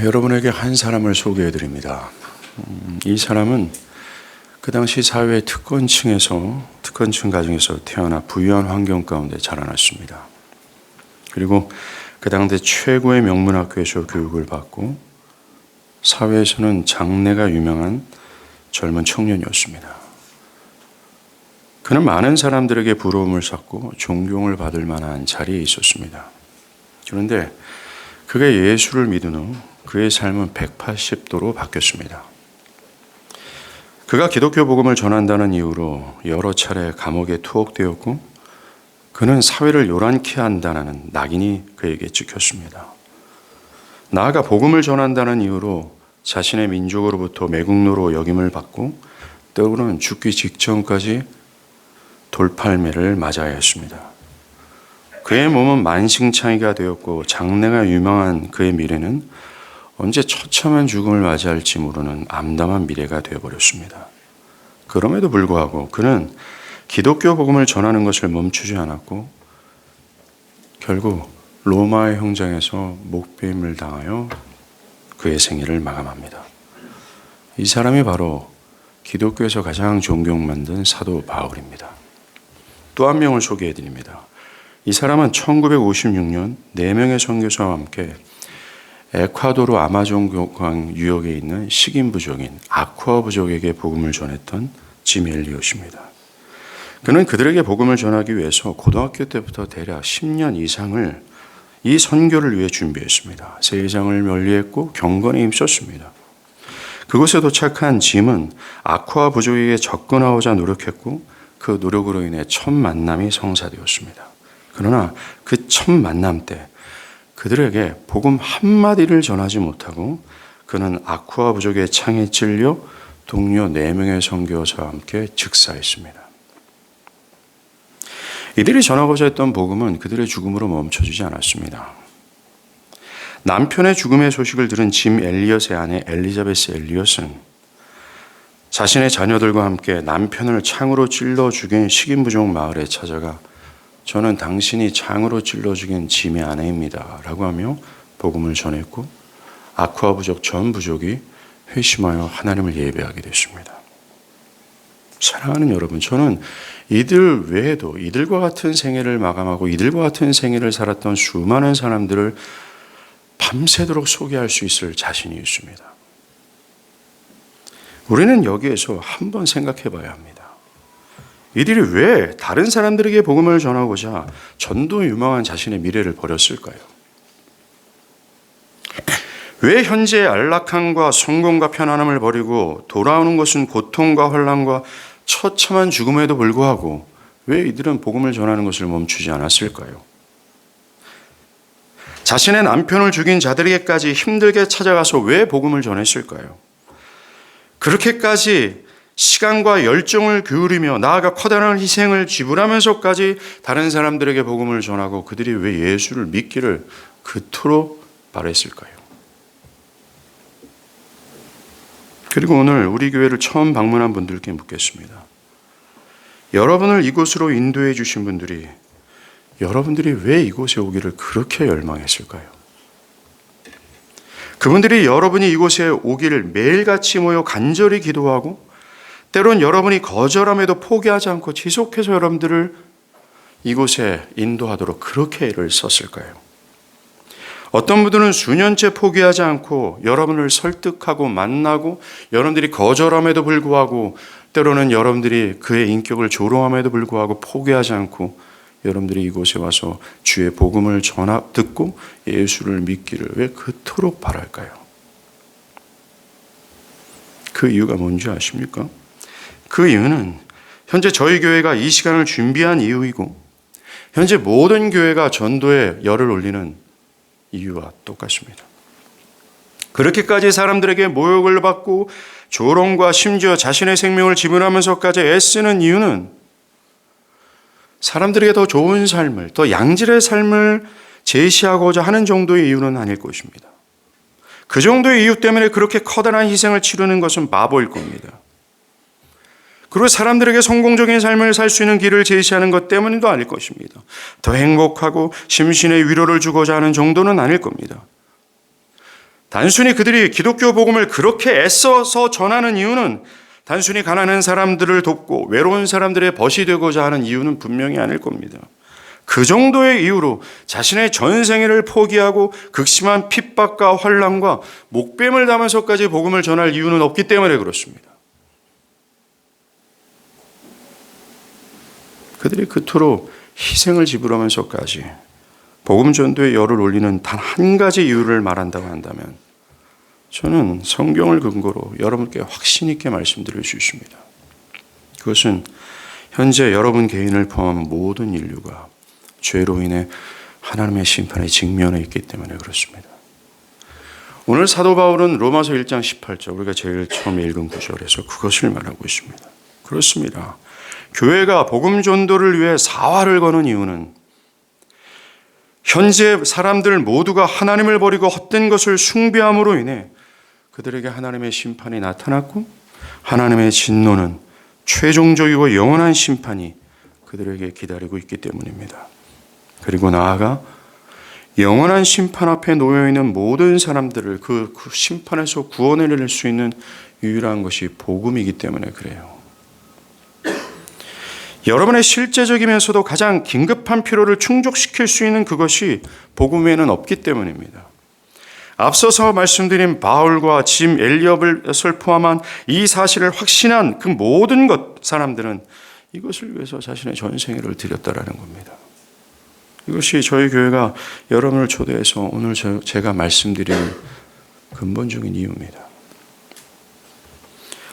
여러분에게 한 사람을 소개해 드립니다. 이 사람은 그 당시 사회 특권층 가정에서 태어나 부유한 환경 가운데 자라났습니다. 그리고 그 당대 최고의 명문학교에서 교육을 받고 사회에서는 장래가 유명한 젊은 청년이었습니다. 그는 많은 사람들에게 부러움을 샀고 존경을 받을 만한 자리에 있었습니다. 그런데 그가 예수를 믿은 후 그의 삶은 180도로 바뀌었습니다. 그가 기독교 복음을 전한다는 이유로 여러 차례 감옥에 투옥되었고 그는 사회를 요란케 한다는 낙인이 그에게 찍혔습니다. 나아가 복음을 전한다는 이유로 자신의 민족으로부터 매국노로 역임을 받고 때로는 죽기 직전까지 돌팔매를 맞아야 했습니다. 그의 몸은 만신창이가 되었고 장래가 유망한 그의 미래는 언제 처참한 죽음을 맞이할지 모르는 암담한 미래가 되어버렸습니다. 그럼에도 불구하고 그는 기독교 복음을 전하는 것을 멈추지 않았고 결국 로마의 형장에서 목배임을 당하여 그의 생애를 마감합니다. 이 사람이 바로 기독교에서 가장 존경받는 사도 바울입니다. 또 한 명을 소개해드립니다. 이 사람은 1956년 4명의 선교사와 함께 에콰도르 아마존강 유역에 있는 식인 부족인 아쿠아 부족에게 복음을 전했던 짐 엘리엇입니다. 그는 그들에게 복음을 전하기 위해서 고등학교 때부터 대략 10년 이상을 이 선교를 위해 준비했습니다. 세상을 멀리했고 경건에 힘썼습니다. 그곳에 도착한 짐은 아쿠아 부족에게 접근하고자 노력했고 그 노력으로 인해 첫 만남이 성사되었습니다. 그러나 그 첫 만남 때 그들에게 복음 한마디를 전하지 못하고 그는 아쿠아 부족의 창에 찔려 동료 4명의 선교사와 함께 즉사했습니다. 이들이 전하고자 했던 복음은 그들의 죽음으로 멈춰지지 않았습니다. 남편의 죽음의 소식을 들은 짐 엘리엇의 아내 엘리자베스 엘리엇은 자신의 자녀들과 함께 남편을 창으로 찔러 죽인 식인 부족 마을에 찾아가 저는 당신이 창으로 찔러 죽인 짐의 아내입니다 라고 하며 복음을 전했고 아쿠아 부족 전 부족이 회심하여 하나님을 예배하게 됐습니다. 사랑하는 여러분, 저는 이들 외에도 이들과 같은 생애를 마감하고 이들과 같은 생애를 살았던 수많은 사람들을 밤새도록 소개할 수 있을 자신이 있습니다. 우리는 여기에서 한번 생각해 봐야 합니다. 이들이 왜 다른 사람들에게 복음을 전하고자 전도 유망한 자신의 미래를 버렸을까요? 왜 현재의 안락함과 성공과 편안함을 버리고 돌아오는 것은 고통과 혼란과 처참한 죽음에도 불구하고 왜 이들은 복음을 전하는 것을 멈추지 않았을까요? 자신의 남편을 죽인 자들에게까지 힘들게 찾아가서 왜 복음을 전했을까요? 그렇게까지 시간과 열정을 기울이며 나아가 커다란 희생을 지불하면서까지 다른 사람들에게 복음을 전하고 그들이 왜 예수를 믿기를 그토록 바랬을까요? 그리고 오늘 우리 교회를 처음 방문한 분들께 묻겠습니다. 여러분을 이곳으로 인도해 주신 분들이 여러분들이 왜 이곳에 오기를 그렇게 열망했을까요? 그분들이 여러분이 이곳에 오기를 매일같이 모여 간절히 기도하고 때론 여러분이 거절함에도 포기하지 않고 지속해서 여러분들을 이곳에 인도하도록 그렇게 애를 썼을까요? 어떤 분들은 수년째 포기하지 않고 여러분을 설득하고 만나고 여러분들이 거절함에도 불구하고 때로는 여러분들이 그의 인격을 조롱함에도 불구하고 포기하지 않고 여러분들이 이곳에 와서 주의 복음을 듣고 예수를 믿기를 왜 그토록 바랄까요? 그 이유가 뭔지 아십니까? 그 이유는 현재 저희 교회가 이 시간을 준비한 이유이고 현재 모든 교회가 전도에 열을 올리는 이유와 똑같습니다. 그렇게까지 사람들에게 모욕을 받고 조롱과 심지어 자신의 생명을 지불하면서까지 애쓰는 이유는 사람들에게 더 좋은 삶을, 더 양질의 삶을 제시하고자 하는 정도의 이유는 아닐 것입니다. 그 정도의 이유 때문에 그렇게 커다란 희생을 치르는 것은 바보일 겁니다. 그리고 사람들에게 성공적인 삶을 살 수 있는 길을 제시하는 것 때문도 아닐 것입니다. 더 행복하고 심신의 위로를 주고자 하는 정도는 아닐 겁니다. 단순히 그들이 기독교 복음을 그렇게 애써서 전하는 이유는 단순히 가난한 사람들을 돕고 외로운 사람들의 벗이 되고자 하는 이유는 분명히 아닐 겁니다. 그 정도의 이유로 자신의 전 생애를 포기하고 극심한 핍박과 환난과 목뱀을 담아서까지 복음을 전할 이유는 없기 때문에 그렇습니다. 그들이 그토록 희생을 지불하면서까지 복음 전도의 열을 올리는 단 한 가지 이유를 말한다고 한다면 저는 성경을 근거로 여러분께 확신 있게 말씀드릴 수 있습니다. 그것은 현재 여러분 개인을 포함한 모든 인류가 죄로 인해 하나님의 심판에 직면해 있기 때문에 그렇습니다. 오늘 사도 바울은 로마서 1장 18절, 우리가 제일 처음에 읽은 구절에서 그것을 말하고 있습니다. 그렇습니다. 교회가 복음 전도를 위해 사활을 거는 이유는 현재 사람들 모두가 하나님을 버리고 헛된 것을 숭배함으로 인해 그들에게 하나님의 심판이 나타났고 하나님의 진노는 최종적이고 영원한 심판이 그들에게 기다리고 있기 때문입니다. 그리고 나아가 영원한 심판 앞에 놓여있는 모든 사람들을 그 심판에서 구원해낼 수 있는 유일한 것이 복음이기 때문에 그래요. 여러분의 실제적이면서도 가장 긴급한 필요를 충족시킬 수 있는 그것이 복음 외에는 없기 때문입니다. 앞서서 말씀드린 바울과 짐 엘리엇을 포함한 이 사실을 확신한 그 모든 사람들은 이것을 위해서 자신의 전생애를 드렸다라는 겁니다. 이것이 저희 교회가 여러분을 초대해서 오늘 제가 말씀드리는 근본적인 이유입니다.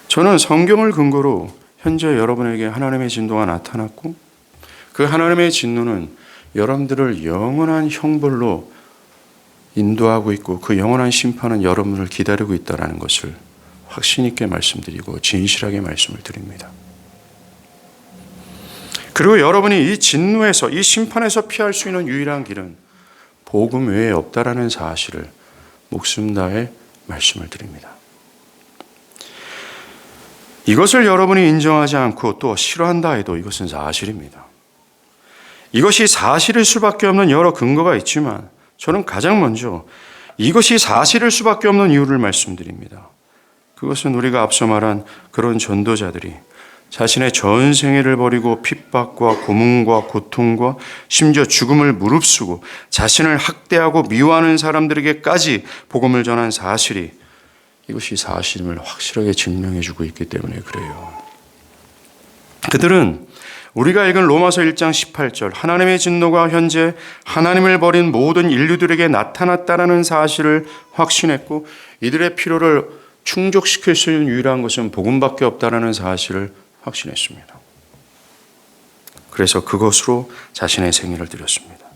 저는 성경을 근거로 현재 여러분에게 하나님의 진노가 나타났고 그 하나님의 진노는 여러분들을 영원한 형벌로 인도하고 있고 그 영원한 심판은 여러분을 기다리고 있다는 것을 확신 있게 말씀드리고 진실하게 말씀을 드립니다. 그리고 여러분이 이 진노에서 이 심판에서 피할 수 있는 유일한 길은 복음 외에 없다라는 사실을 목숨 다해 말씀을 드립니다. 이것을 여러분이 인정하지 않고 또 싫어한다 해도 이것은 사실입니다. 이것이 사실일 수밖에 없는 여러 근거가 있지만 저는 가장 먼저 이것이 사실일 수밖에 없는 이유를 말씀드립니다. 그것은 우리가 앞서 말한 그런 전도자들이 자신의 전 생애를 버리고 핍박과 고문과 고통과 심지어 죽음을 무릅쓰고 자신을 학대하고 미워하는 사람들에게까지 복음을 전한 사실이 이것이 사실임을 확실하게 증명해주고 있기 때문에 그래요. 그들은 우리가 읽은 로마서 1장 18절 하나님의 진노가 현재 하나님을 버린 모든 인류들에게 나타났다는 사실을 확신했고 이들의 필요를 충족시킬 수 있는 유일한 것은 복음밖에 없다는 사실을 확신했습니다. 그래서 그것으로 자신의 생애를 드렸습니다.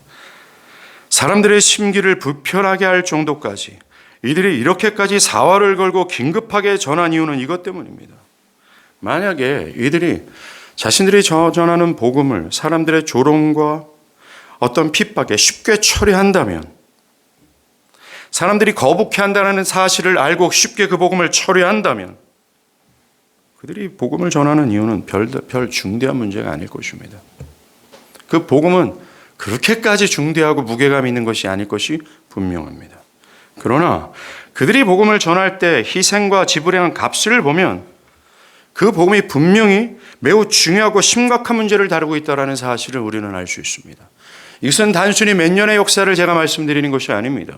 사람들의 심기를 불편하게 할 정도까지 이들이 이렇게까지 사활을 걸고 긴급하게 전한 이유는 이것 때문입니다. 만약에 이들이 자신들이 전하는 복음을 사람들의 조롱과 어떤 핍박에 쉽게 처리한다면 사람들이 거북해한다는 사실을 알고 쉽게 그 복음을 처리한다면 그들이 복음을 전하는 이유는 별 중대한 문제가 아닐 것입니다. 그 복음은 그렇게까지 중대하고 무게감 있는 것이 아닐 것이 분명합니다. 그러나 그들이 복음을 전할 때 희생과 지불해야 한 값을 보면 그 복음이 분명히 매우 중요하고 심각한 문제를 다루고 있다는 사실을 우리는 알 수 있습니다. 이것은 단순히 몇 년의 역사를 제가 말씀드리는 것이 아닙니다.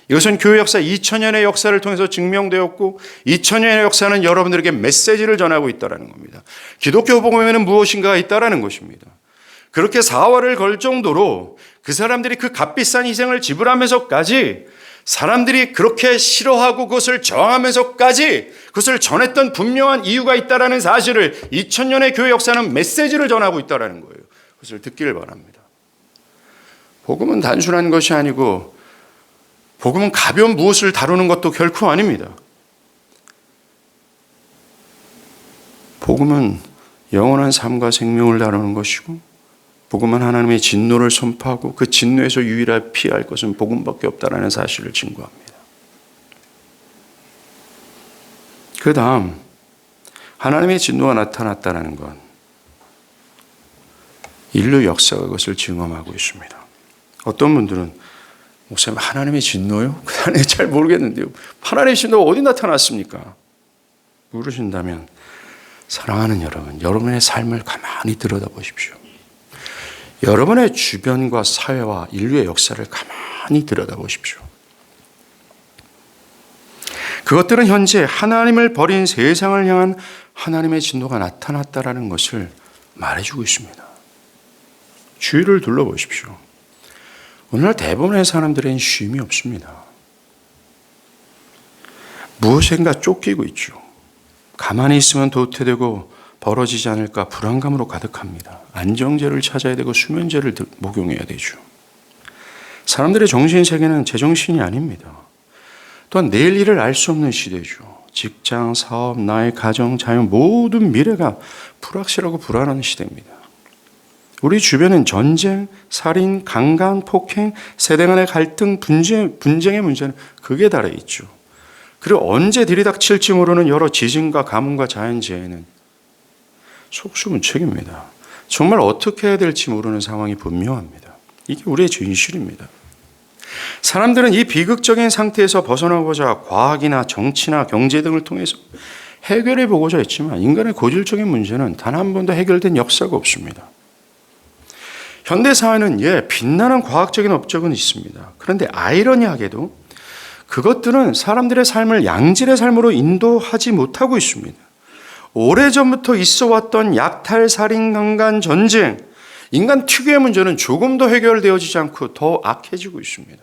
이것은 교회 역사 2000년의 역사를 통해서 증명되었고 2000년의 역사는 여러분들에게 메시지를 전하고 있다는 겁니다. 기독교 복음에는 무엇인가가 있다는 것입니다. 그렇게 사활을 걸 정도로 그 사람들이 그 값비싼 희생을 지불하면서까지 사람들이 그렇게 싫어하고 그것을 저항하면서까지 그것을 전했던 분명한 이유가 있다는 사실을 2000년의 교회 역사는 메시지를 전하고 있다는 거예요. 그것을 듣기를 바랍니다. 복음은 단순한 것이 아니고 복음은 가벼운 무엇을 다루는 것도 결코 아닙니다. 복음은 영원한 삶과 생명을 다루는 것이고 복음은 하나님의 진노를 선포하고 그 진노에서 유일하게 피할 것은 복음밖에 없다는 사실을 증거합니다. 그 다음 하나님의 진노가 나타났다는 건 인류 역사가 그것을 증언하고 있습니다. 어떤 분들은 목사님, 하나님의 진노요? 하나님 잘 모르겠는데요. 하나님의 진노가 어디 나타났습니까? 모르신다면 사랑하는 여러분, 여러분의 삶을 가만히 들여다보십시오. 여러분의 주변과 사회와 인류의 역사를 가만히 들여다보십시오. 그것들은 현재 하나님을 버린 세상을 향한 하나님의 진노가 나타났다라는 것을 말해주고 있습니다. 주위를 둘러보십시오. 오늘날 대부분의 사람들은 쉼이 없습니다. 무엇인가 쫓기고 있죠. 가만히 있으면 도태되고 벌어지지 않을까 불안감으로 가득합니다. 안정제를 찾아야 되고 수면제를 목용해야 되죠. 사람들의 정신세계는 제정신이 아닙니다. 또한 내일 일을 알 수 없는 시대죠. 직장, 사업, 나의 가정, 자연 모든 미래가 불확실하고 불안한 시대입니다. 우리 주변은 전쟁, 살인, 강간, 폭행, 세대 간의 갈등, 분쟁의 문제는 극에 달해 있죠. 그리고 언제 들이닥칠지 모르는 여러 지진과 가뭄과 자연재해는 속수무책입니다. 정말 어떻게 해야 될지 모르는 상황이 분명합니다. 이게 우리의 진실입니다. 사람들은 이 비극적인 상태에서 벗어나고자 과학이나 정치나 경제 등을 통해서 해결해 보고자 했지만 인간의 고질적인 문제는 단 한 번도 해결된 역사가 없습니다. 현대사회는 빛나는 과학적인 업적은 있습니다. 그런데 아이러니하게도 그것들은 사람들의 삶을 양질의 삶으로 인도하지 못하고 있습니다. 오래전부터 있어왔던 약탈, 살인, 강간, 전쟁, 인간 특유의 문제는 조금도 해결되어지지 않고 더 악해지고 있습니다.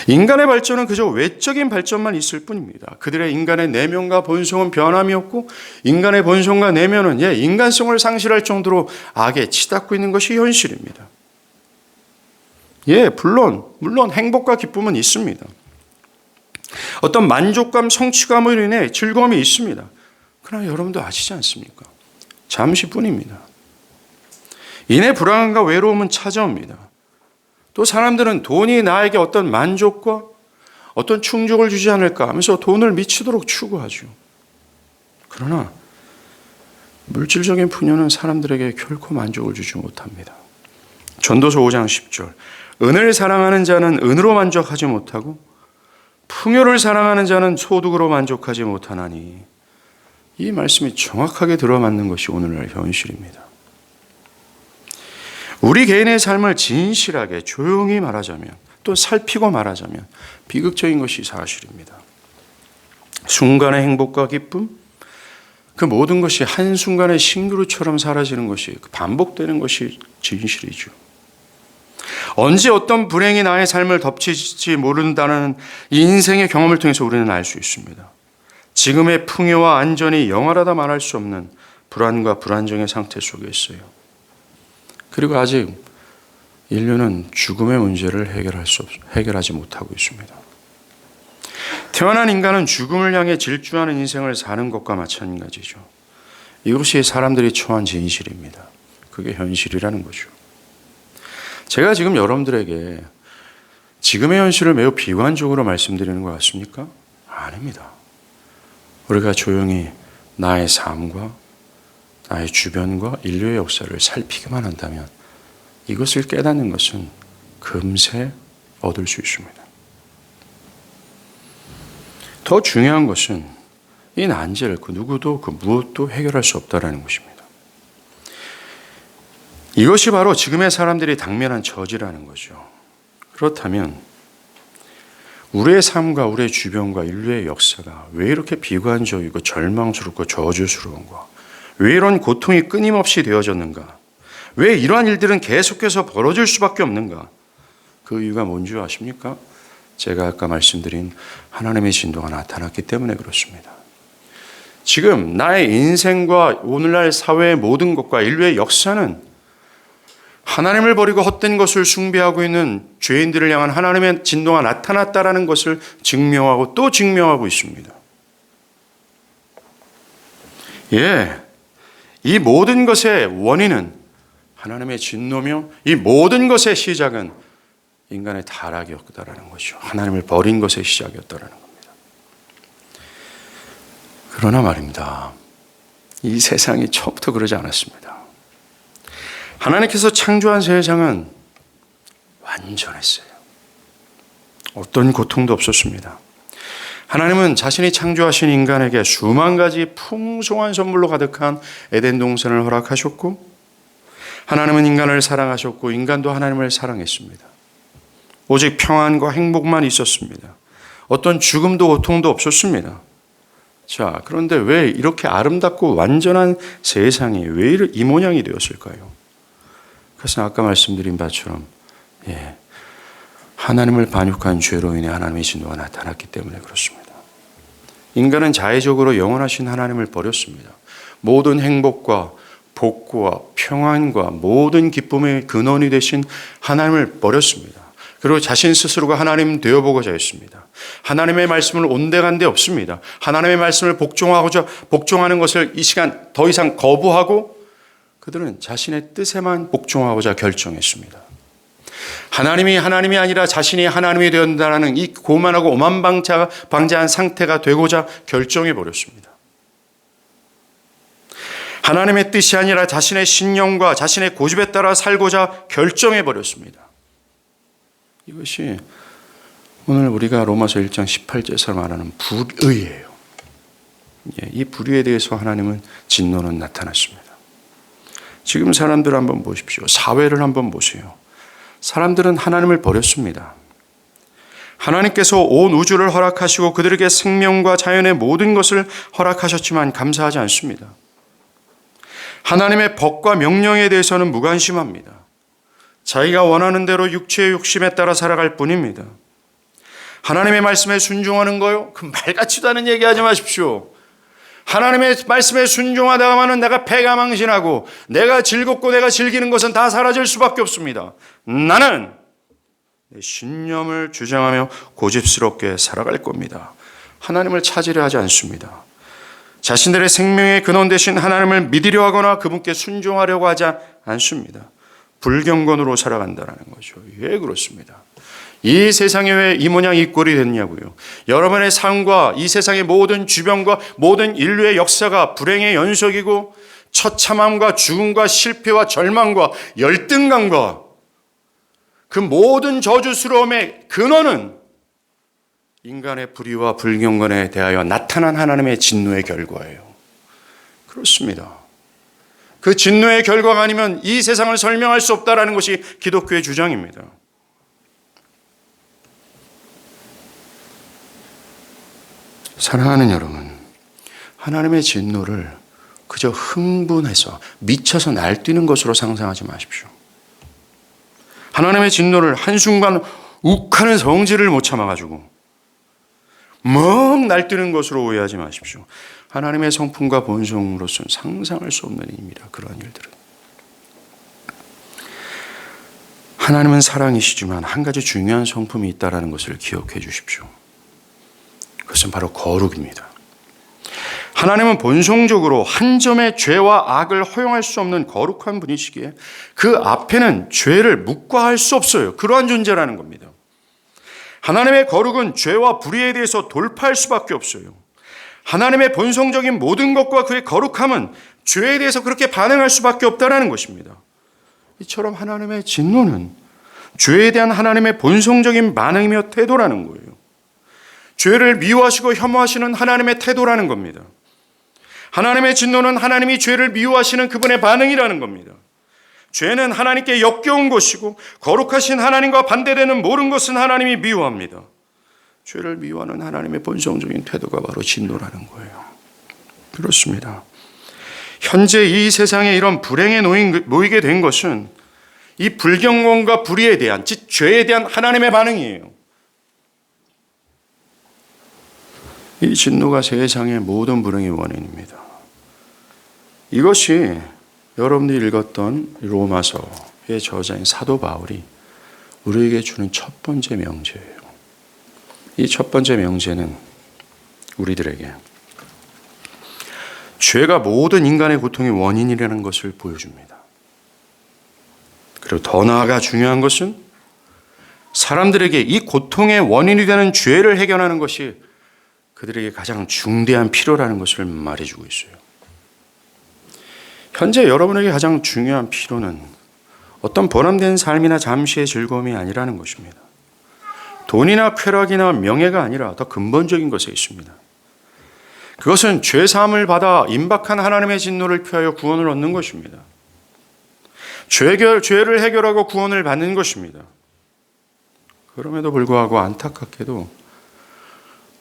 인간의 발전은 그저 외적인 발전만 있을 뿐입니다. 그들의 인간의 내면과 본성은 변함이 없고 인간의 본성과 내면은 인간성을 상실할 정도로 악에 치닫고 있는 것이 현실입니다. 물론 행복과 기쁨은 있습니다. 어떤 만족감, 성취감으로 인해 즐거움이 있습니다. 그러나 여러분도 아시지 않습니까? 잠시뿐입니다. 이내 불안함과 외로움은 찾아옵니다. 또 사람들은 돈이 나에게 어떤 만족과 어떤 충족을 주지 않을까 하면서 돈을 미치도록 추구하죠. 그러나 물질적인 풍요는 사람들에게 결코 만족을 주지 못합니다. 전도서 5장 10절, 은을 사랑하는 자는 은으로 만족하지 못하고 풍요를 사랑하는 자는 소득으로 만족하지 못하나니, 이 말씀이 정확하게 들어맞는 것이 오늘날 현실입니다. 우리 개인의 삶을 진실하게 조용히 말하자면, 또 살피고 말하자면 비극적인 것이 사실입니다. 순간의 행복과 기쁨, 그 모든 것이 한순간의 싱그루처럼 사라지는 것이, 반복되는 것이 진실이죠. 언제 어떤 불행이 나의 삶을 덮칠지 모른다는 이 인생의 경험을 통해서 우리는 알 수 있습니다. 지금의 풍요와 안전이 영원하다 말할 수 없는 불안과 불안정의 상태 속에 있어요. 그리고 아직 인류는 죽음의 문제를 해결하지 못하고 있습니다. 태어난 인간은 죽음을 향해 질주하는 인생을 사는 것과 마찬가지죠. 이것이 사람들이 처한 진실입니다. 그게 현실이라는 거죠. 제가 지금 여러분들에게 지금의 현실을 매우 비관적으로 말씀드리는 것 같습니까? 아닙니다. 우리가 조용히 나의 삶과 나의 주변과 인류의 역사를 살피기만 한다면 이것을 깨닫는 것은 금세 얻을 수 있습니다. 더 중요한 것은 이 난제를 누구도 무엇도 해결할 수 없다는 것입니다. 이것이 바로 지금의 사람들이 당면한 저지라는 거죠. 그렇다면 우리의 삶과 우리의 주변과 인류의 역사가 왜 이렇게 비관적이고 절망스럽고 저주스러운가? 왜 이런 고통이 끊임없이 되어졌는가? 왜 이러한 일들은 계속해서 벌어질 수밖에 없는가? 그 이유가 뭔지 아십니까? 제가 아까 말씀드린 하나님의 진도가 나타났기 때문에 그렇습니다. 지금 나의 인생과 오늘날 사회의 모든 것과 인류의 역사는 하나님을 버리고 헛된 것을 숭배하고 있는 죄인들을 향한 하나님의 진노가 나타났다라는 것을 증명하고 또 증명하고 있습니다. 이 모든 것의 원인은 하나님의 진노며 이 모든 것의 시작은 인간의 타락이었다라는 것이죠. 하나님을 버린 것의 시작이었다라는 겁니다. 그러나 말입니다. 이 세상이 처음부터 그러지 않았습니다. 하나님께서 창조한 세상은 완전했어요. 어떤 고통도 없었습니다. 하나님은 자신이 창조하신 인간에게 수만 가지 풍성한 선물로 가득한 에덴 동산을 허락하셨고, 하나님은 인간을 사랑하셨고 인간도 하나님을 사랑했습니다. 오직 평안과 행복만 있었습니다. 어떤 죽음도 고통도 없었습니다. 자, 그런데 왜 이렇게 아름답고 완전한 세상이 왜 이 모양이 되었을까요? 그것은 아까 말씀드린 바처럼 하나님을 반역한 죄로 인해 하나님의 진노가 나타났기 때문에 그렇습니다. 인간은 자의적으로 영원하신 하나님을 버렸습니다. 모든 행복과 복과 평안과 모든 기쁨의 근원이 되신 하나님을 버렸습니다. 그리고 자신 스스로가 하나님 되어보고자 했습니다. 하나님의 말씀을 온데간데 없습니다. 하나님의 말씀을 복종하는 것을 이 시간 더 이상 거부하고 그들은 자신의 뜻에만 복종하고자 결정했습니다. 하나님이 아니라 자신이 하나님이 되었다는 이 고만하고 오만방자한 상태가 되고자 결정해버렸습니다. 하나님의 뜻이 아니라 자신의 신념과 자신의 고집에 따라 살고자 결정해버렸습니다. 이것이 오늘 우리가 로마서 1장 18절에서 말하는 불의예요. 이 불의에 대해서 하나님은 진노는 나타났습니다. 지금 사람들을 한번 보십시오. 사회를 한번 보세요. 사람들은 하나님을 버렸습니다. 하나님께서 온 우주를 허락하시고 그들에게 생명과 자연의 모든 것을 허락하셨지만 감사하지 않습니다. 하나님의 법과 명령에 대해서는 무관심합니다. 자기가 원하는 대로 육체의 욕심에 따라 살아갈 뿐입니다. 하나님의 말씀에 순종하는 거요? 그 말 같지도 않은 얘기하지 마십시오. 하나님의 말씀에 순종하다가는 내가 패가 망신하고 내가 즐겁고 내가 즐기는 것은 다 사라질 수밖에 없습니다. 나는 내 신념을 주장하며 고집스럽게 살아갈 겁니다. 하나님을 찾으려 하지 않습니다. 자신들의 생명의 근원 되신 하나님을 믿으려 하거나 그분께 순종하려고 하지 않습니다. 불경건으로 살아간다는 거죠. 왜 그렇습니다? 이 세상에 왜 이 모양 이 꼴이 됐냐고요. 여러분의 삶과 이 세상의 모든 주변과 모든 인류의 역사가 불행의 연속이고 처참함과 죽음과 실패와 절망과 열등감과 그 모든 저주스러움의 근원은 인간의 불의와 불경건에 대하여 나타난 하나님의 진노의 결과예요. 그렇습니다. 그 진노의 결과가 아니면 이 세상을 설명할 수 없다라는 것이 기독교의 주장입니다. 사랑하는 여러분, 하나님의 진노를 그저 흥분해서 미쳐서 날뛰는 것으로 상상하지 마십시오. 하나님의 진노를 한순간 욱하는 성질을 못 참아가지고 멍 날뛰는 것으로 오해하지 마십시오. 하나님의 성품과 본성으로서는 상상할 수 없는 일입니다. 그러한 일들은. 하나님은 사랑이시지만 한 가지 중요한 성품이 있다는 것을 기억해 주십시오. 그것은 바로 거룩입니다. 하나님은 본성적으로 한 점의 죄와 악을 허용할 수 없는 거룩한 분이시기에 그 앞에는 죄를 묵과할 수 없어요. 그러한 존재라는 겁니다. 하나님의 거룩은 죄와 불의에 대해서 돌파할 수밖에 없어요. 하나님의 본성적인 모든 것과 그의 거룩함은 죄에 대해서 그렇게 반응할 수밖에 없다는 것입니다. 이처럼 하나님의 진노는 죄에 대한 하나님의 본성적인 반응이며 태도라는 거예요. 죄를 미워하시고 혐오하시는 하나님의 태도라는 겁니다. 하나님의 진노는 하나님이 죄를 미워하시는 그분의 반응이라는 겁니다. 죄는 하나님께 역겨운 것이고 거룩하신 하나님과 반대되는 모든 것은 하나님이 미워합니다. 죄를 미워하는 하나님의 본성적인 태도가 바로 진노라는 거예요. 그렇습니다. 현재 이 세상에 이런 불행에 놓이게 된 것은 이 불경건과 불의에 대한, 즉 죄에 대한 하나님의 반응이에요. 이 진노가 세상의 모든 불행의 원인입니다. 이것이 여러분들이 읽었던 로마서의 저자인 사도 바울이 우리에게 주는 첫 번째 명제예요. 이 첫 번째 명제는 우리들에게 죄가 모든 인간의 고통의 원인이라는 것을 보여줍니다. 그리고 더 나아가 중요한 것은 사람들에게 이 고통의 원인이 되는 죄를 해결하는 것이 그들에게 가장 중대한 필요라는 것을 말해주고 있어요. 현재 여러분에게 가장 중요한 필요는 어떤 보람된 삶이나 잠시의 즐거움이 아니라는 것입니다. 돈이나 쾌락이나 명예가 아니라 더 근본적인 것에 있습니다. 그것은 죄사함을 받아 임박한 하나님의 진노를 피하여 구원을 얻는 것입니다. 죄를 해결하고 구원을 받는 것입니다. 그럼에도 불구하고 안타깝게도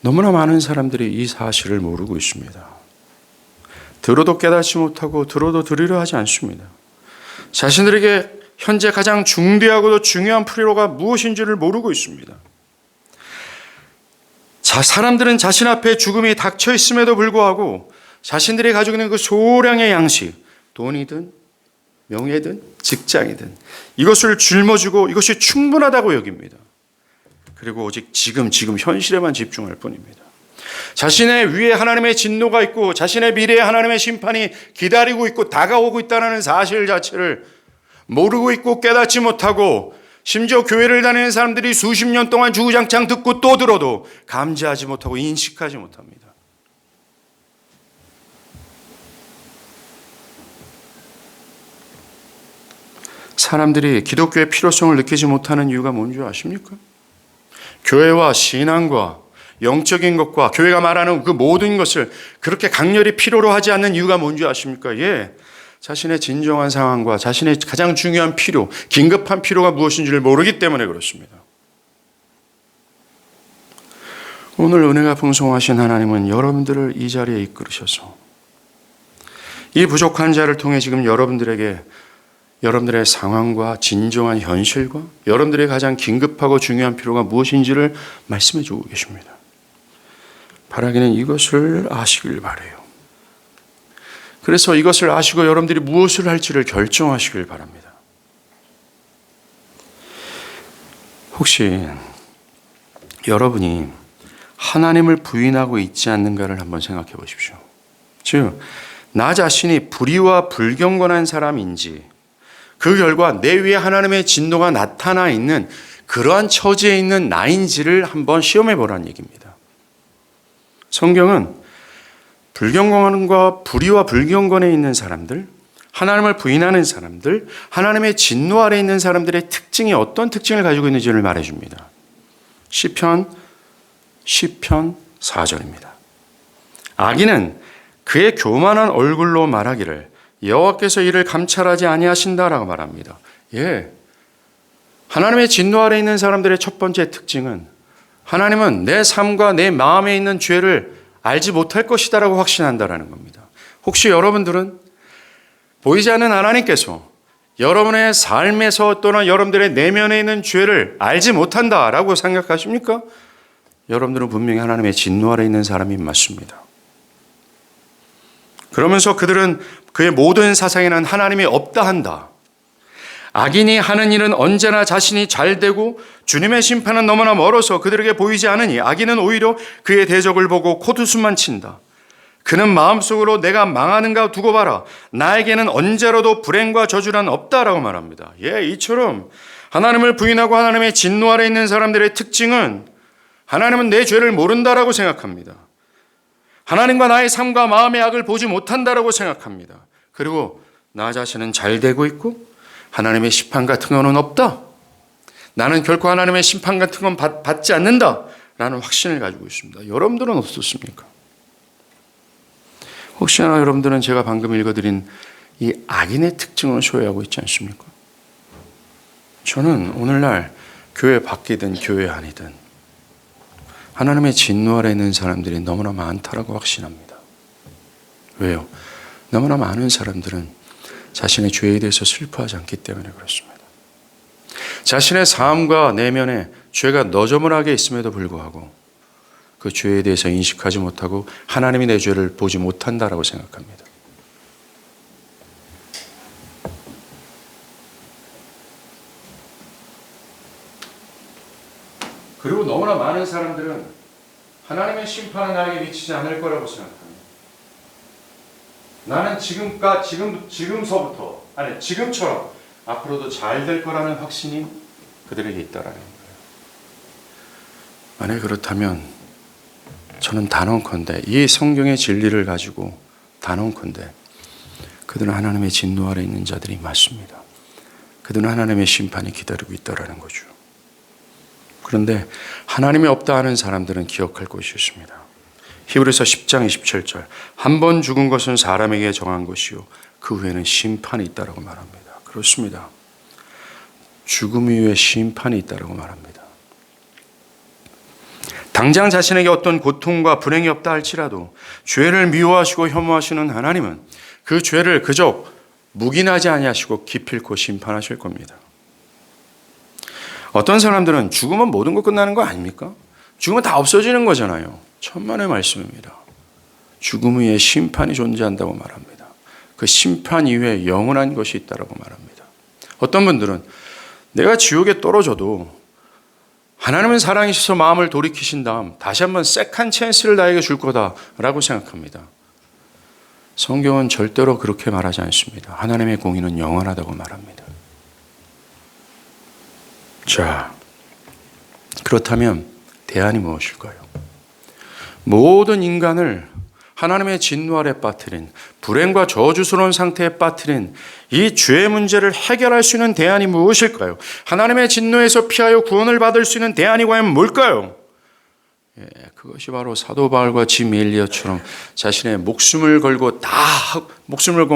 너무나 많은 사람들이 이 사실을 모르고 있습니다. 들어도 깨닫지 못하고 들어도 들으려 하지 않습니다. 자신들에게 현재 가장 중대하고도 중요한 필요가 무엇인지를 모르고 있습니다. 사람들은 자신 앞에 죽음이 닥쳐 있음에도 불구하고 자신들이 가지고 있는 그 소량의 양식, 돈이든 명예든 직장이든 이것을 짊어지고 이것이 충분하다고 여깁니다. 그리고 오직 지금 현실에만 집중할 뿐입니다. 자신의 위에 하나님의 진노가 있고 자신의 미래에 하나님의 심판이 기다리고 있고 다가오고 있다는 사실 자체를 모르고 있고 깨닫지 못하고 심지어 교회를 다니는 사람들이 수십 년 동안 주구장창 듣고 또 들어도 감지하지 못하고 인식하지 못합니다. 사람들이 기독교의 필요성을 느끼지 못하는 이유가 뭔지 아십니까? 교회와 신앙과 영적인 것과 교회가 말하는 그 모든 것을 그렇게 강렬히 필요로 하지 않는 이유가 뭔지 아십니까? 자신의 진정한 상황과 자신의 가장 중요한 필요, 긴급한 필요가 무엇인지를 모르기 때문에 그렇습니다. 오늘 은혜가 풍성하신 하나님은 여러분들을 이 자리에 이끌으셔서 이 부족한 자를 통해 지금 여러분들에게 여러분들의 상황과 진정한 현실과 여러분들의 가장 긴급하고 중요한 필요가 무엇인지를 말씀해 주고 계십니다. 바라기는 이것을 아시길 바라요. 그래서 이것을 아시고 여러분들이 무엇을 할지를 결정하시길 바랍니다. 혹시 여러분이 하나님을 부인하고 있지 않는가를 한번 생각해 보십시오. 즉, 나 자신이 불의와 불경건한 사람인지 그 결과 내 위에 하나님의 진노가 나타나 있는 그러한 처지에 있는 나인지를 한번 시험해 보라는 얘기입니다. 성경은 불경건과 불의와 불경건에 있는 사람들, 하나님을 부인하는 사람들, 하나님의 진노 아래 있는 사람들의 특징이 어떤 특징을 가지고 있는지를 말해줍니다. 시편 4절입니다. 악인은 그의 교만한 얼굴로 말하기를 여호와께서 이를 감찰하지 아니하신다라고 말합니다. 하나님의 진노 아래 있는 사람들의 첫 번째 특징은 하나님은 내 삶과 내 마음에 있는 죄를 알지 못할 것이다라고 확신한다라는 겁니다. 혹시 여러분들은 보이지 않는 하나님께서 여러분의 삶에서 또는 여러분들의 내면에 있는 죄를 알지 못한다라고 생각하십니까? 여러분들은 분명히 하나님의 진노 아래 있는 사람이 맞습니다. 그러면서 그들은 그의 모든 사상에는 하나님이 없다 한다. 악인이 하는 일은 언제나 자신이 잘되고 주님의 심판은 너무나 멀어서 그들에게 보이지 않으니 악인은 오히려 그의 대적을 보고 코웃음만 친다. 그는 마음속으로 내가 망하는가 두고 봐라. 나에게는 언제라도 불행과 저주란 없다라고 말합니다. 이처럼 하나님을 부인하고 하나님의 진노 아래 있는 사람들의 특징은 하나님은 내 죄를 모른다라고 생각합니다. 하나님과 나의 삶과 마음의 악을 보지 못한다라고 생각합니다. 그리고 나 자신은 잘 되고 있고 하나님의 심판 같은 것은 없다. 나는 결코 하나님의 심판 같은 건 받지 않는다. 라는 확신을 가지고 있습니다. 여러분들은 어떻습니까? 혹시나 여러분들은 제가 방금 읽어드린 이 악인의 특징을 소유하고 있지 않습니까? 저는 오늘날 교회 밖이든 교회 안이든 하나님의 진노 아래 있는 사람들이 너무나 많다라고 확신합니다. 왜요? 너무나 많은 사람들은 자신의 죄에 대해서 슬퍼하지 않기 때문에 그렇습니다. 자신의 삶과 내면에 죄가 너저분하게 있음에도 불구하고 그 죄에 대해서 인식하지 못하고 하나님이 내 죄를 보지 못한다라고 생각합니다. 그리고 너무나 많은 사람들은 하나님의 심판은 나에게 미치지 않을 거라고 생각합니다. 나는 지금처럼 앞으로도 잘 될 거라는 확신이 그들에게 있다라는 거예요. 만약 그렇다면 저는 단언컨대 이 성경의 진리를 가지고 단언컨대 그들은 하나님의 진노 아래 있는 자들이 맞습니다. 그들은 하나님의 심판이 기다리고 있다라는 거죠. 그런데 하나님이 없다 하는 사람들은 기억할 것이 있습니다. 히브리서 10장 27절, 한 번 죽은 것은 사람에게 정한 것이요 그 후에는 심판이 있다라고 말합니다. 그렇습니다. 죽음 이후에 심판이 있다라고 말합니다. 당장 자신에게 어떤 고통과 불행이 없다 할지라도 죄를 미워하시고 혐오하시는 하나님은 그 죄를 그저 묵인하지 아니하시고 기필코 심판하실 겁니다. 어떤 사람들은 죽으면 모든 것 끝나는 거 아닙니까? 죽으면 다 없어지는 거잖아요. 천만의 말씀입니다. 죽음 후에 심판이 존재한다고 말합니다. 그 심판 이후에 영원한 것이 있다고 말합니다. 어떤 분들은 내가 지옥에 떨어져도 하나님은 사랑이셔서 마음을 돌이키신 다음 다시 한번 세컨 찬스를 나에게 줄 거다라고 생각합니다. 성경은 절대로 그렇게 말하지 않습니다. 하나님의 공의는 영원하다고 말합니다. 자, 그렇다면 대안이 무엇일까요? 모든 인간을 하나님의 진노 아래 빠뜨린 불행과 저주스러운 상태에 빠뜨린 이 죄의 문제를 해결할 수 있는 대안이 무엇일까요? 하나님의 진노에서 피하여 구원을 받을 수 있는 대안이 과연 뭘까요? 그것이 바로 사도 바울과 짐 엘리엇처럼 자신의 목숨을 걸고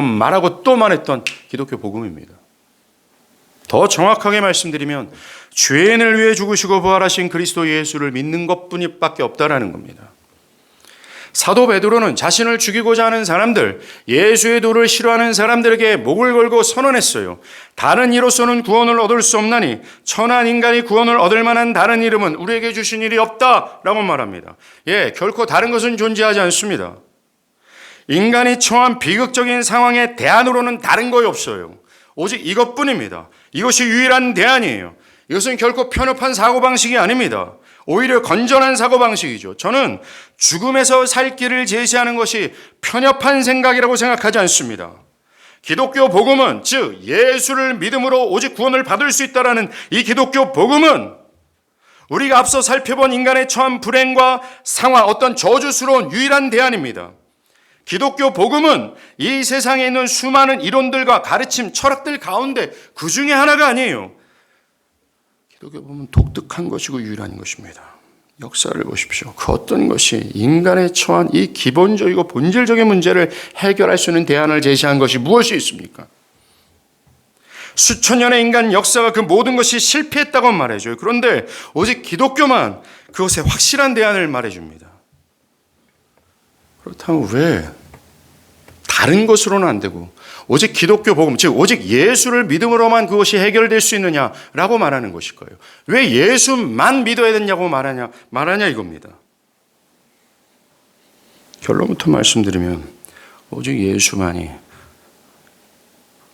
말하고 또 말했던 기독교 복음입니다. 더 정확하게 말씀드리면 죄인을 위해 죽으시고 부활하신 그리스도 예수를 믿는 것뿐이밖에 없다라는 겁니다. 사도 베드로는 자신을 죽이고자 하는 사람들, 예수의 도를 싫어하는 사람들에게 목을 걸고 선언했어요. 다른 이로서는 구원을 얻을 수 없나니 천한 인간이 구원을 얻을 만한 다른 이름은 우리에게 주신 일이 없다라고 말합니다. 결코 다른 것은 존재하지 않습니다. 인간이 처한 비극적인 상황의 대안으로는 다른 것이 없어요. 오직 이것뿐입니다. 이것이 유일한 대안이에요. 이것은 결코 편협한 사고방식이 아닙니다. 오히려 건전한 사고방식이죠. 저는 죽음에서 살 길을 제시하는 것이 편협한 생각이라고 생각하지 않습니다. 기독교 복음은, 즉 예수를 믿음으로 오직 구원을 받을 수 있다는 이 기독교 복음은 우리가 앞서 살펴본 인간의 처한 불행과 상황, 어떤 저주스러운 유일한 대안입니다. 기독교 복음은 이 세상에 있는 수많은 이론들과 가르침, 철학들 가운데 그 중에 하나가 아니에요. 기독교 복음은 독특한 것이고 유일한 것입니다. 역사를 보십시오. 그 어떤 것이 인간의 처한 이 기본적이고 본질적인 문제를 해결할 수 있는 대안을 제시한 것이 무엇이 있습니까? 수천 년의 인간 역사가 그 모든 것이 실패했다고 말해줘요. 그런데 오직 기독교만 그것에 확실한 대안을 말해줍니다. 그렇다면 왜 다른 것으로는 안 되고 오직 기독교 복음, 즉 오직 예수를 믿음으로만 그것이 해결될 수 있느냐라고 말하는 것일까요? 왜 예수만 믿어야 되냐고 말하냐 이겁니다. 결론부터 말씀드리면 오직 예수만이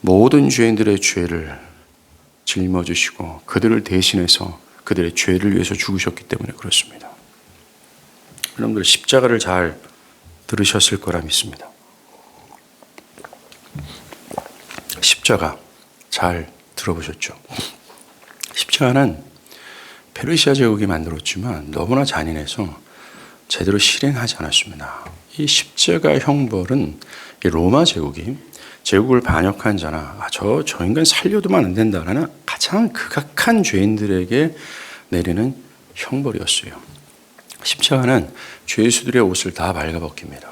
모든 죄인들의 죄를 짊어지시고 그들을 대신해서 그들의 죄를 위해서 죽으셨기 때문에 그렇습니다. 여러분들 십자가를 잘 들으셨을 거라 믿습니다. 십자가 잘 들어보셨죠? 십자가는 페르시아 제국이 만들었지만 너무나 잔인해서 제대로 실행하지 않았습니다. 이 십자가 형벌은 이 로마 제국이 제국을 반역한 자나 저 인간 살려두면 안 된다라는 가장 극악한 죄인들에게 내리는 형벌이었어요. 십자가는 죄수들의 옷을 다 발가벗깁니다.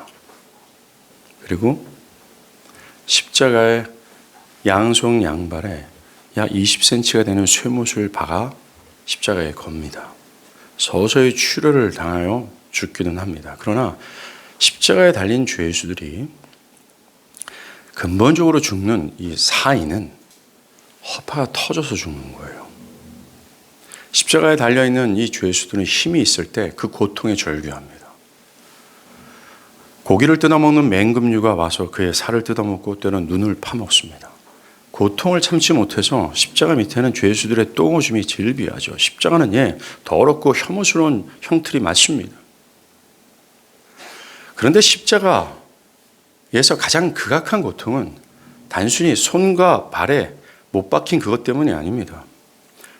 그리고 십자가의 양손 양발에 약 20cm가 되는 쇠못을 박아 십자가에 겁니다. 서서히 출혈을 당하여 죽기는 합니다. 그러나 십자가에 달린 죄수들이 근본적으로 죽는 이 사인은 허파가 터져서 죽는 거예요. 십자가에 달려있는 이 죄수들은 힘이 있을 때 그 고통에 절규합니다. 고기를 뜯어먹는 맹금류가 와서 그의 살을 뜯어먹고 때로는 눈을 파먹습니다. 고통을 참지 못해서 십자가 밑에는 죄수들의 똥오줌이 질비하죠. 십자가는 더럽고 혐오스러운 형틀이 맞습니다. 그런데 십자가에서 가장 극악한 고통은 단순히 손과 발에 못 박힌 그것 때문이 아닙니다.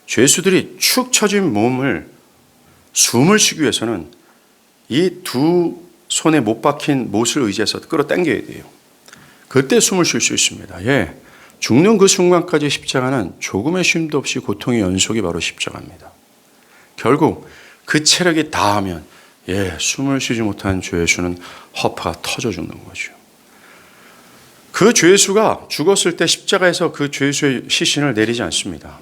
죄수들이 축 처진 몸을 숨을 쉬기 위해서는 이 두 손에 못 박힌 못을 의지해서 끌어당겨야 돼요. 그때 숨을 쉴 수 있습니다. 죽는 그 순간까지 십자가는 조금의 쉼도 없이 고통의 연속이 바로 십자가입니다. 결국 그 체력이 다하면 숨을 쉬지 못한 죄수는 허파가 터져 죽는 거죠. 그 죄수가 죽었을 때 십자가에서 그 죄수의 시신을 내리지 않습니다.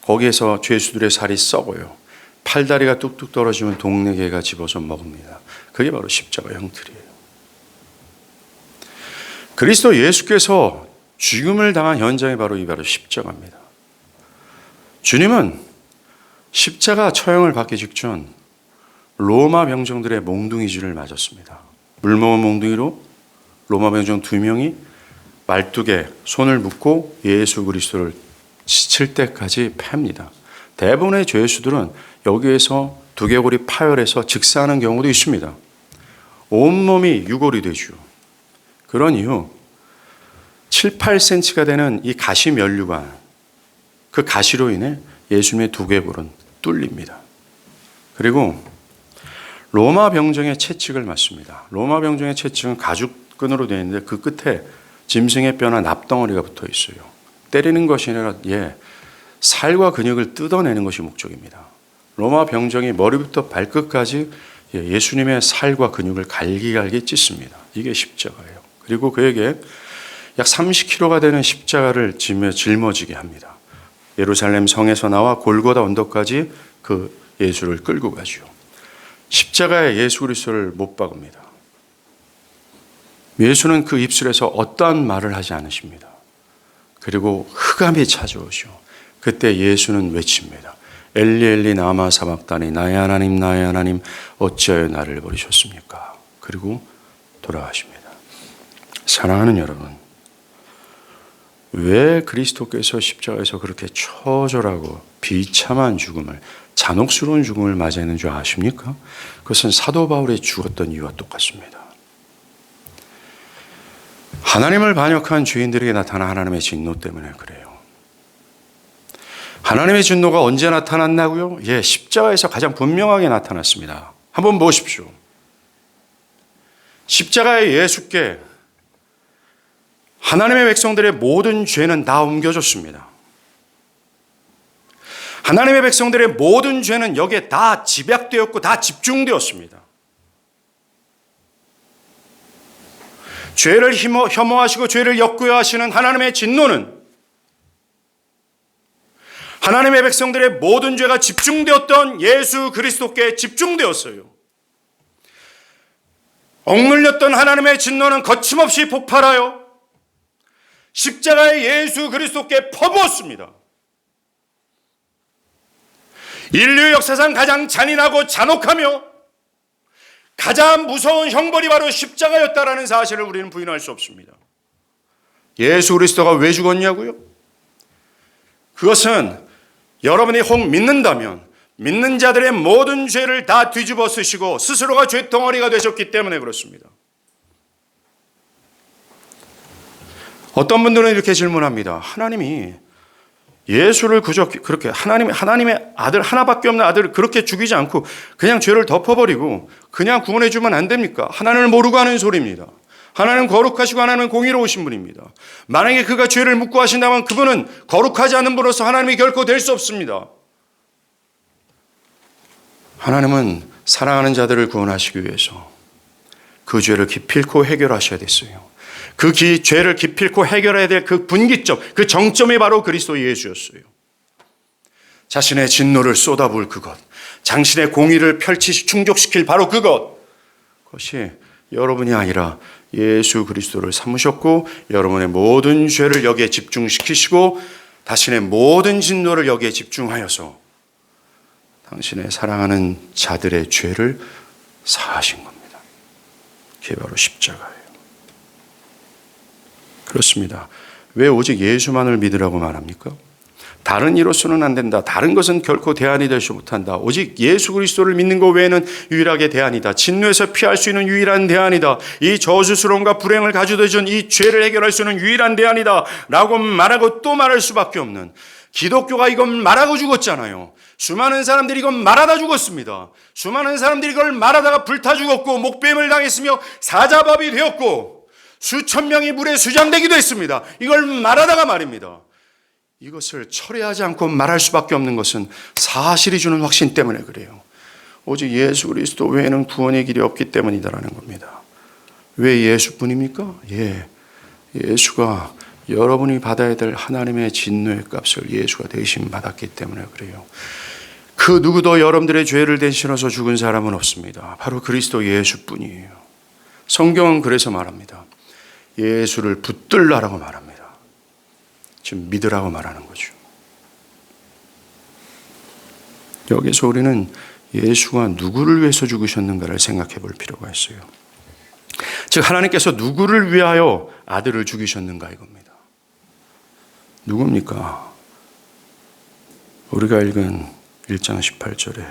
거기에서 죄수들의 살이 썩어요. 팔다리가 뚝뚝 떨어지면 동네 개가 집어서 먹습니다. 그게 바로 십자가 형틀이에요. 그리스도 예수께서 죽음을 당한 현장이 바로 십자가입니다. 주님은 십자가 처형을 받기 직전 로마 병정들의 몽둥이질을 맞았습니다. 물먹은 몽둥이로 로마 병정 2명이 말뚝에 손을 묶고 예수 그리스도를 칠 때까지 팹니다. 대부분의 죄수들은 여기에서 두개골이 파열해서 즉사하는 경우도 있습니다. 온몸이 유골이 되죠. 그런 이유 7, 8cm가 되는 이 가시 면류관, 그 가시로 인해 예수님의 두개골은 뚫립니다. 그리고 로마 병정의 채찍을 맞습니다. 로마 병정의 채찍은 가죽끈으로 되어 있는데 그 끝에 짐승의 뼈나 납덩어리가 붙어 있어요. 때리는 것이 아니라 살과 근육을 뜯어내는 것이 목적입니다. 로마 병정이 머리부터 발끝까지 예수님의 살과 근육을 갈기갈기 찢습니다. 이게 십자가예요. 그리고 그에게 약 30kg가 되는 십자가를 짊어지게 합니다. 예루살렘 성에서 나와 골고다 언덕까지 그 예수를 끌고 가죠. 십자가에 예수 그리스도를 못 박습니다. 예수는 그 입술에서 어떠한 말을 하지 않으십니다. 그리고 흑암이 찾아오죠. 그때 예수는 외칩니다. 엘리 엘리 나마 사박다니 나의 하나님 어찌하여 나를 버리셨습니까? 그리고 돌아가십니다. 사랑하는 여러분, 왜 그리스도께서 십자가에서 그렇게 처절하고 비참한 죽음을, 잔혹스러운 죽음을 맞이하는 줄 아십니까? 그것은 사도 바울이 죽었던 이유와 똑같습니다. 하나님을 반역한 죄인들에게 나타난 하나님의 진노 때문에 그래요. 하나님의 진노가 언제 나타났나고요? 십자가에서 가장 분명하게 나타났습니다. 한번 보십시오. 십자가의 예수께 하나님의 백성들의 모든 죄는 다 옮겨졌습니다. 하나님의 백성들의 모든 죄는 여기에 다 집약되었고 다 집중되었습니다. 죄를 혐오하시고 죄를 역구여하시는 하나님의 진노는 하나님의 백성들의 모든 죄가 집중되었던 예수 그리스도께 집중되었어요. 억눌렸던 하나님의 진노는 거침없이 폭발하여 십자가의 예수 그리스도께 퍼부었습니다. 인류 역사상 가장 잔인하고 잔혹하며 가장 무서운 형벌이 바로 십자가였다라는 사실을 우리는 부인할 수 없습니다. 예수 그리스도가 왜 죽었냐고요? 그것은 여러분이 혹 믿는다면 믿는 자들의 모든 죄를 다 뒤집어 쓰시고 스스로가 죄덩어리가 되셨기 때문에 그렇습니다. 어떤 분들은 이렇게 질문합니다. 하나님이 예수를 그저 그렇게 하나님의 아들 하나밖에 없는 아들을 그렇게 죽이지 않고 그냥 죄를 덮어버리고 그냥 구원해 주면 안 됩니까? 하나님을 모르고 하는 소리입니다. 하나님은 거룩하시고 하나님은 공의로우신 분입니다. 만약에 그가 죄를 묻고 하신다면 그분은 거룩하지 않은 분으로서 하나님이 결코 될 수 없습니다. 하나님은 사랑하는 자들을 구원하시기 위해서 그 죄를 기필코 해결하셔야 됐어요. 그 죄를 기필코 해결해야 될 그 분기점, 그 정점이 바로 그리스도 예수였어요. 자신의 진노를 쏟아부을 그것, 당신의 공의를 충족시킬 바로 그것이 여러분이 아니라 예수 그리스도를 삼으셨고 여러분의 모든 죄를 여기에 집중시키시고 자신의 모든 진노를 여기에 집중하여서 당신의 사랑하는 자들의 죄를 사하신 겁니다. 그게 바로 십자가예요. 그렇습니다. 왜 오직 예수만을 믿으라고 말합니까? 다른 이로서는 안 된다. 다른 것은 결코 대안이 되지 못한다. 오직 예수 그리스도를 믿는 것 외에는 유일하게 대안이다. 진노에서 피할 수 있는 유일한 대안이다. 이 저주스러움과 불행을 가져다 준 이 죄를 해결할 수 있는 유일한 대안이다. 라고 말하고 또 말할 수밖에 없는, 기독교가 이건 말하고 죽었잖아요. 수많은 사람들이 이건 말하다 죽었습니다. 수많은 사람들이 이걸 말하다가 불타 죽었고 목뱀을 당했으며 사자밥이 되었고 수천 명이 물에 수장되기도 했습니다. 이걸 말하다가 말입니다. 이것을 철회하지 않고 말할 수밖에 없는 것은 사실이 주는 확신 때문에 그래요. 오직 예수 그리스도 외에는 구원의 길이 없기 때문이다라는 겁니다. 왜 예수뿐입니까? 예수가 여러분이 받아야 될 하나님의 진노의 값을 예수가 대신 받았기 때문에 그래요. 그 누구도 여러분들의 죄를 대신해서 죽은 사람은 없습니다. 바로 그리스도 예수뿐이에요. 성경은 그래서 말합니다. 예수를 붙들라라고 말합니다. 지금 믿으라고 말하는 거죠. 여기서 우리는 예수가 누구를 위해서 죽으셨는가를 생각해 볼 필요가 있어요. 즉 하나님께서 누구를 위하여 아들을 죽이셨는가 이겁니다. 누굽니까? 우리가 읽은 1장 18절에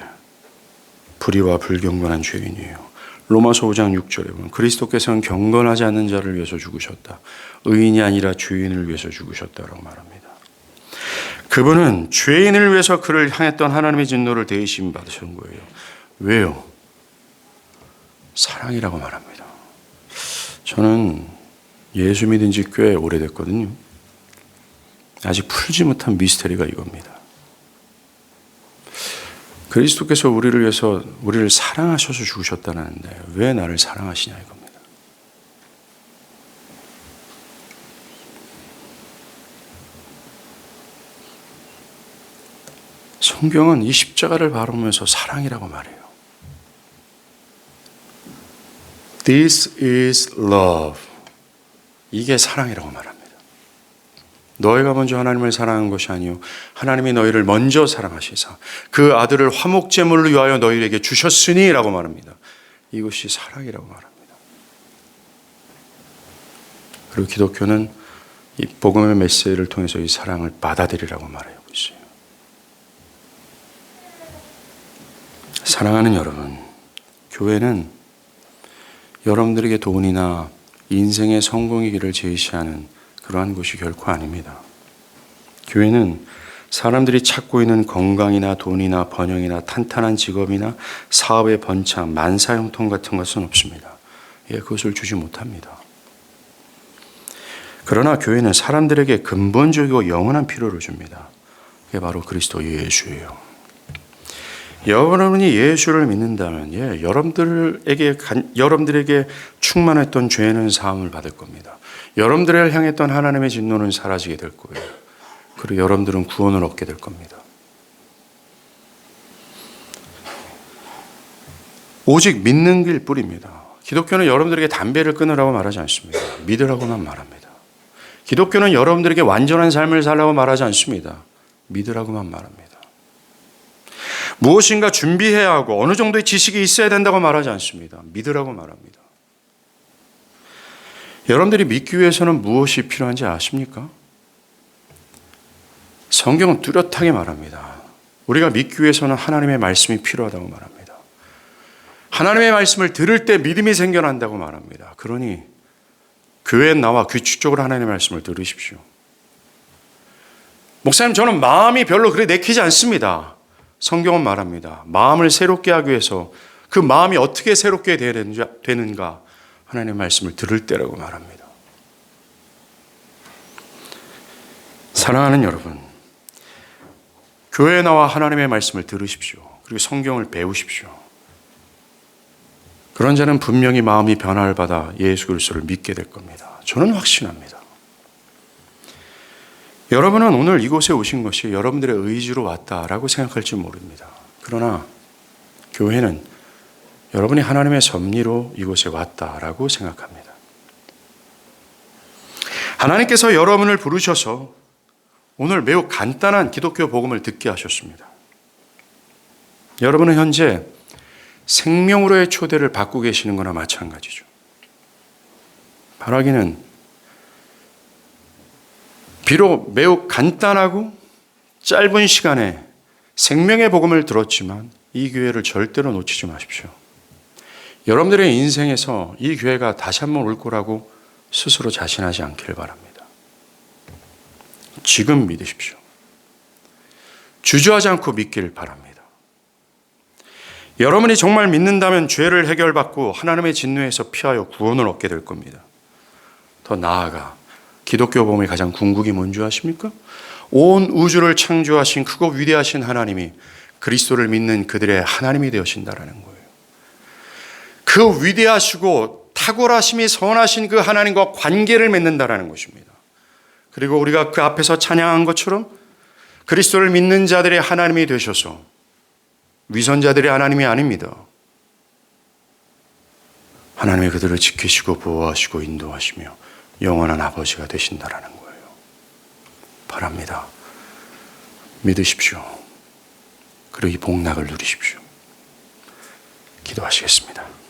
불의와 불경건한 죄인이에요. 로마서 5장 6절에 보면 그리스도께서는 경건하지 않는 자를 위해서 죽으셨다. 의인이 아니라 죄인을 위해서 죽으셨다라고 말합니다. 그분은 죄인을 위해서 그를 향했던 하나님의 진노를 대신 받으신 거예요. 왜요? 사랑이라고 말합니다. 저는 예수 믿은 지 꽤 오래됐거든요. 아직 풀지 못한 미스터리가 이겁니다. 그리스도께서 우리를 위해서 우리를 사랑하셔서 죽으셨다는데 왜 나를 사랑하시냐 이겁니다. 성경은 이 십자가를 바라보면서 사랑이라고 말해요. This is love. 이게 사랑이라고 말합니다. 너희가 먼저 하나님을 사랑한 것이 아니요 하나님이 너희를 먼저 사랑하시사 그 아들을 화목제물로 위하여 너희에게 주셨으니 라고 말합니다. 이것이 사랑이라고 말합니다. 그리고 기독교는 이 복음의 메시지를 통해서 이 사랑을 받아들이라고 말하고 있어요. 사랑하는 여러분, 교회는 여러분들에게 돈이나 인생의 성공의 길을 제시하는 그러한 곳이 결코 아닙니다. 교회는 사람들이 찾고 있는 건강이나 돈이나 번영이나 탄탄한 직업이나 사업의 번창, 만사형통 같은 것은 없습니다. 그것을 주지 못합니다. 그러나 교회는 사람들에게 근본적이고 영원한 필요를 줍니다. 그게 바로 그리스도 예수예요. 여러분이 예수를 믿는다면 여러분들에게 충만했던 죄는 사함을 받을 겁니다. 여러분들을 향했던 하나님의 진노는 사라지게 될 거예요. 그리고 여러분들은 구원을 얻게 될 겁니다. 오직 믿는 길뿐입니다. 기독교는 여러분들에게 담배를 끊으라고 말하지 않습니다. 믿으라고만 말합니다. 기독교는 여러분들에게 완전한 삶을 살라고 말하지 않습니다. 믿으라고만 말합니다. 무엇인가 준비해야 하고 어느 정도의 지식이 있어야 된다고 말하지 않습니다. 믿으라고 말합니다. 여러분들이 믿기 위해서는 무엇이 필요한지 아십니까? 성경은 뚜렷하게 말합니다. 우리가 믿기 위해서는 하나님의 말씀이 필요하다고 말합니다. 하나님의 말씀을 들을 때 믿음이 생겨난다고 말합니다. 그러니 교회에 나와 규칙적으로 하나님의 말씀을 들으십시오. 목사님, 저는 마음이 별로 그래 내키지 않습니다. 성경은 말합니다. 마음을 새롭게 하기 위해서 그 마음이 어떻게 새롭게 되는가 하나님의 말씀을 들을 때라고 말합니다. 사랑하는 여러분, 교회에 나와 하나님의 말씀을 들으십시오. 그리고 성경을 배우십시오. 그런 자는 분명히 마음이 변화를 받아 예수 그리스도를 믿게 될 겁니다. 저는 확신합니다. 여러분은 오늘 이곳에 오신 것이 여러분들의 의지로 왔다라고 생각할지 모릅니다. 그러나 교회는 여러분이 하나님의 섭리로 이곳에 왔다라고 생각합니다. 하나님께서 여러분을 부르셔서 오늘 매우 간단한 기독교 복음을 듣게 하셨습니다. 여러분은 현재 생명으로의 초대를 받고 계시는 거나 마찬가지죠. 바라기는 비록 매우 간단하고 짧은 시간에 생명의 복음을 들었지만 이 기회를 절대로 놓치지 마십시오. 여러분들의 인생에서 이 기회가 다시 한번 올 거라고 스스로 자신하지 않기를 바랍니다. 지금 믿으십시오. 주저하지 않고 믿기를 바랍니다. 여러분이 정말 믿는다면 죄를 해결받고 하나님의 진노에서 피하여 구원을 얻게 될 겁니다. 더 나아가 기독교 복음의 가장 궁극이 뭔지 아십니까? 온 우주를 창조하신 크고 위대하신 하나님이 그리스도를 믿는 그들의 하나님이 되어신다라는 거예요. 그 위대하시고 탁월하심이 선하신 그 하나님과 관계를 맺는다라는 것입니다. 그리고 우리가 그 앞에서 찬양한 것처럼 그리스도를 믿는 자들의 하나님이 되셔서 위선자들의 하나님이 아닙니다. 하나님이 그들을 지키시고 보호하시고 인도하시며 영원한 아버지가 되신다라는 거예요. 바랍니다. 믿으십시오. 그리고 이 복락을 누리십시오. 기도하시겠습니다.